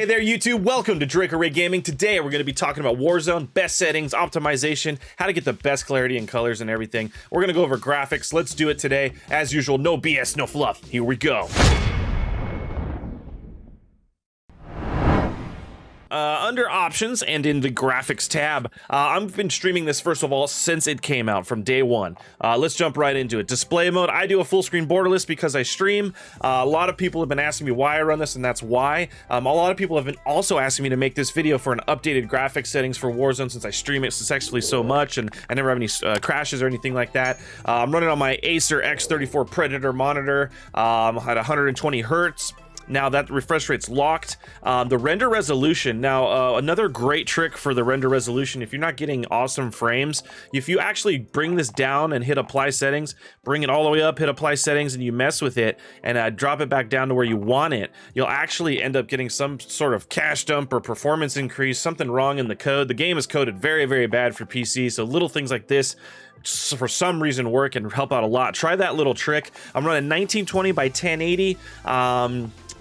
Hey there YouTube, welcome to Draco Ray Gaming. Today we're going to be talking about Warzone, best settings, optimization, how to get the best clarity and colors and everything. We're going to go over graphics. Let's do it today. As usual, no BS, no fluff. Here we go. Under options and in the graphics tab, I've been streaming this first of all since it came out from day one. Let's jump right into it. Display mode, I do a full screen borderless because I stream. A lot of people have been asking me why I run this, and that's why. A lot of people have been also asking me to make this video for an updated graphics settings for Warzone since I stream it successfully so much and I never have any crashes or anything like that. I'm running on my Acer X34 Predator monitor at 120 hertz. Now that refresh rate's locked. The render resolution, now another great trick for the render resolution, if you're not getting awesome frames, if you actually bring this down and hit apply settings, bring it all the way up, hit apply settings, and you mess with it and drop it back down to where you want it, you'll actually end up getting some sort of cache dump or performance increase, something wrong in the code. The game is coded very, very bad for PC, so little things like this for some reason work and help out a lot. Try that little trick. I'm running 1920 by 1080.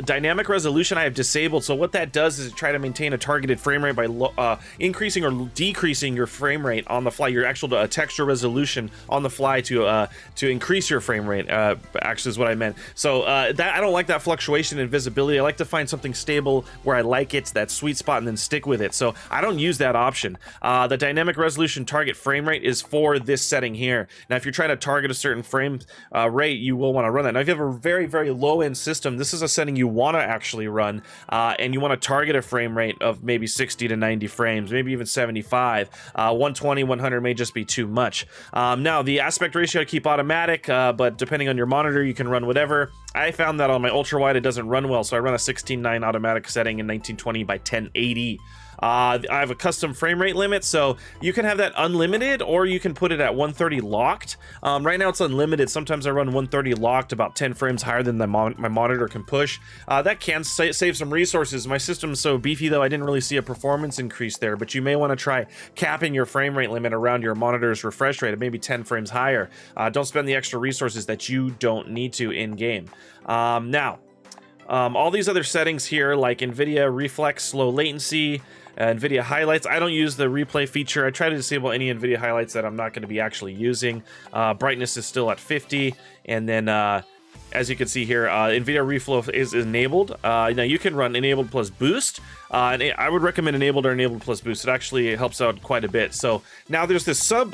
Dynamic resolution I have disabled, so what that does is try to maintain a targeted frame rate by increasing or decreasing your frame rate on the fly, your actual texture resolution on the fly to increase your frame rate, actually is what I meant. So that I don't like that fluctuation in visibility. I like to find something stable where I like it, that sweet spot, and then stick with it. So I don't use that option. The dynamic resolution target frame rate is for this setting here. Now if you're trying to target a certain frame rate, you will want to run that. Now if you have a very, very low end system, this is a setting you want to actually run, and you want to target a frame rate of maybe 60 to 90 frames, maybe even 75. 120, 100 may just be too much. Now the aspect ratio I keep automatic, but depending on your monitor you can run whatever. I found that on my ultra wide it doesn't run well, so I run a 16:9 automatic setting in 1920 by 1080. I have a custom frame rate limit, so you can have that unlimited or you can put it at 130 locked. Right now it's unlimited. Sometimes I run 130 locked, about 10 frames higher than my monitor can push. That can save some resources. My system's so beefy though, I didn't really see a performance increase there, but you may want to try capping your frame rate limit around your monitor's refresh rate at maybe 10 frames higher. Don't spend the extra resources that you don't need to in game. All these other settings here, like NVIDIA Reflex, low latency, NVIDIA highlights. I don't use the replay feature. I try to disable any NVIDIA highlights that I'm not going to be actually using. Brightness is still at 50, and then as you can see here, NVIDIA Reflow is enabled. Now you can run enabled plus boost, and I would recommend enabled or enabled plus boost. It actually helps out quite a bit. So now there's this sub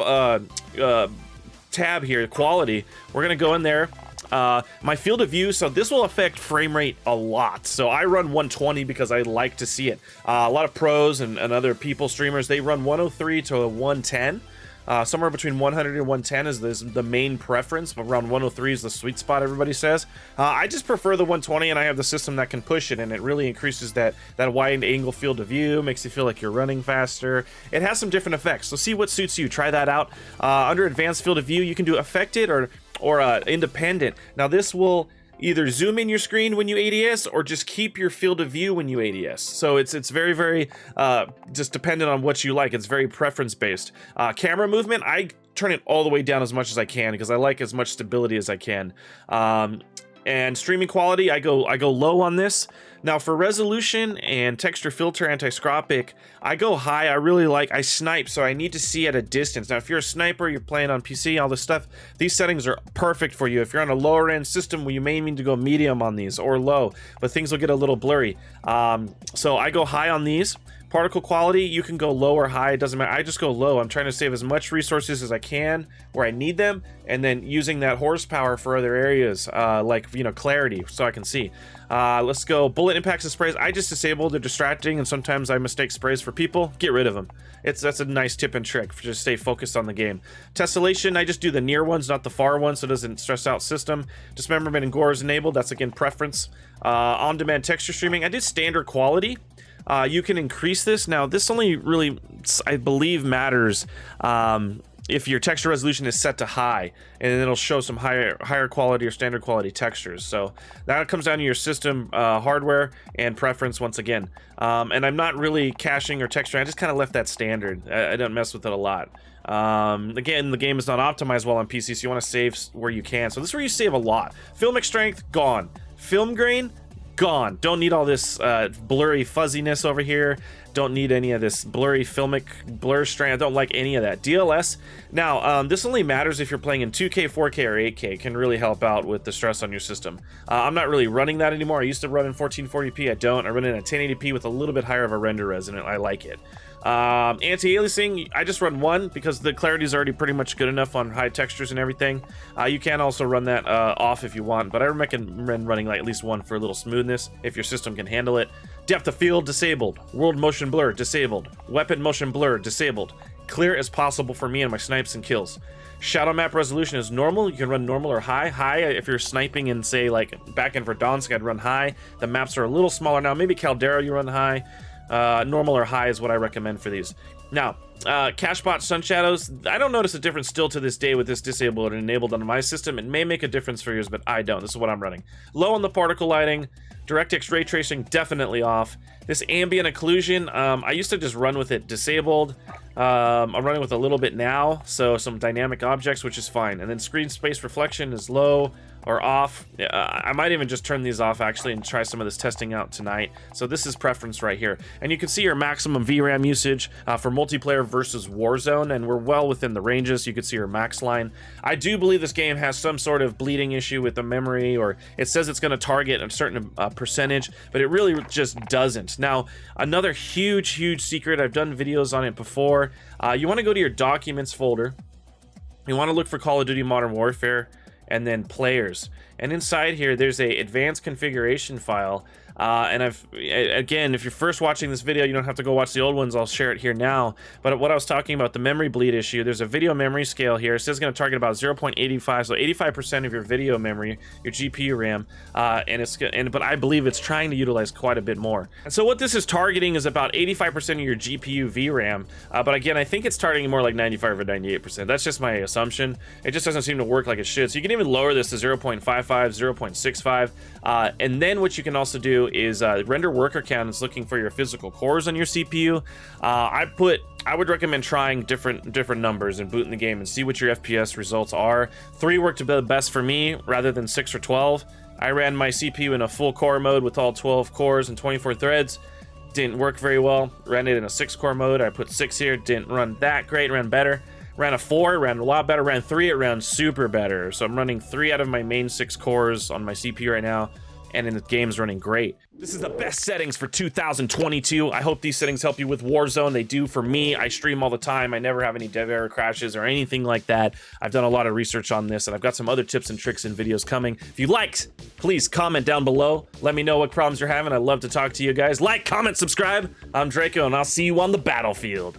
tab here, quality. We're gonna go in there. My field of view, so this will affect frame rate a lot. So I run 120 because I like to see it. A lot of pros and other people, streamers, they run 103 to 110. Somewhere between 100 and 110 is the main preference, but around 103 is the sweet spot, everybody says. I just prefer the 120, and I have the system that can push it, and it really increases that wide angle field of view, makes you feel like you're running faster. It has some different effects, so see what suits you. Try that out. Under advanced field of view, you can do affected or independent. Now this will either zoom in your screen when you ADS or just keep your field of view when you ADS. So it's very, very just dependent on what you like. It's very preference based. Camera movement, I turn it all the way down as much as I can because I like as much stability as I can. And streaming quality, I go low on this. Now for resolution and texture filter anti-scropic, I go high. I snipe, so I need to see at a distance. Now if you're a sniper, you're playing on PC, all this stuff, these settings are perfect for you. If you're on a lower end system, well, you may need to go medium on these or low, but things will get a little blurry. So I go high on these. Particle quality, you can go low or high, it doesn't matter. I just go low. I'm trying to save as much resources as I can where I need them, and then using that horsepower for other areas, like, you know, clarity, so I can see. Let's go bullet impacts and sprays. I just disable, they're distracting, and sometimes I mistake sprays for people. Get rid of them. That's a nice tip and trick for just stay focused on the game. Tessellation, I just do the near ones, not the far ones, so it doesn't stress out system. Dismemberment and gore is enabled. That's again preference. On-demand texture streaming, I did standard quality. You can increase this. Now this only really, I believe, matters if your texture resolution is set to high, and then it'll show some higher quality or standard quality textures. So that comes down to your system hardware and preference once again. And I'm not really caching or texturing. I just kind of left that standard. I don't mess with it a lot. Again, the game is not optimized well on PC, so you want to save where you can. So this is where you save a lot. Filmic strength, gone. Film grain, gone. Don't need all this blurry fuzziness over here. Don't need any of this blurry filmic blur strand. I don't like any of that. DLS. Now, this only matters if you're playing in 2K, 4K, or 8K. Can really help out with the stress on your system. I'm not really running that anymore. I used to run in 1440p. I don't. I run in a 1080p with a little bit higher of a render res, and I like it. Anti-aliasing, I just run one because the clarity is already pretty much good enough on high textures and everything. You can also run that off if you want, but I recommend running like at least one for a little smoothness if your system can handle it. Depth of field disabled. World motion blur disabled. Weapon motion blur disabled. Clear as possible for me and my snipes and kills. Shadow map resolution is normal. You can run normal or high. High if you're sniping and say like back in Verdansk, I'd run high. The maps are a little smaller now. Maybe Caldera you run high. Normal or high is what I recommend for these. Now, Cashbot Sun Shadows, I don't notice a difference still to this day with this disabled and enabled on my system. It may make a difference for yours, but I don't. This is what I'm running. Low on the particle lighting. DirectX ray tracing definitely off. This ambient occlusion, I used to just run with it disabled. I'm running with a little bit now, so some dynamic objects, which is fine. And then screen space reflection is low or off. I might even just turn these off actually and try some of this testing out tonight. So this is preference right here. And you can see your maximum VRAM usage for multiplayer versus Warzone, and we're well within the ranges. You can see your max line. I do believe this game has some sort of bleeding issue with the memory, or it says it's going to target a certain percentage, but it really just doesn't. Now, another huge secret, I've done videos on it before. You want to go to your documents folder. You want to look for Call of Duty Modern Warfare, and then players, and inside here there's a advanced configuration file, and again, if you're first watching this video, you don't have to go watch the old ones. I'll share it here now. But what I was talking about, the memory bleed issue, there's a video memory scale here. It says it's going to target about 0.85, so 85% of your video memory, your GPU RAM, but I believe it's trying to utilize quite a bit more. And so what this is targeting is about 85% of your GPU VRAM, but again, I think it's targeting more like 95 or 98%. That's just my assumption. It just doesn't seem to work like it should. So you can even lower this to 0.55, 0.65, and then what you can also do is render worker count is looking for your physical cores on your CPU. I would recommend trying different numbers and booting the game and see what your FPS results are. 3 worked the best for me rather than 6 or 12. I ran my CPU in a full core mode with all 12 cores and 24 threads. Didn't work very well. Ran it in a 6-core mode. I put 6 here. Didn't run that great. Ran better. Ran a 4, ran a lot better. Ran 3, it ran super better. So I'm running 3 out of my main 6 cores on my CPU right now, and the game's running great. This is the best settings for 2022. I hope these settings help you with Warzone. They do for me. I stream all the time. I never have any dev error crashes or anything like that. I've done a lot of research on this, and I've got some other tips and tricks and videos coming. If you liked, please comment down below. Let me know what problems you're having. I'd love to talk to you guys. Like, comment, subscribe. I'm Draco, and I'll see you on the battlefield.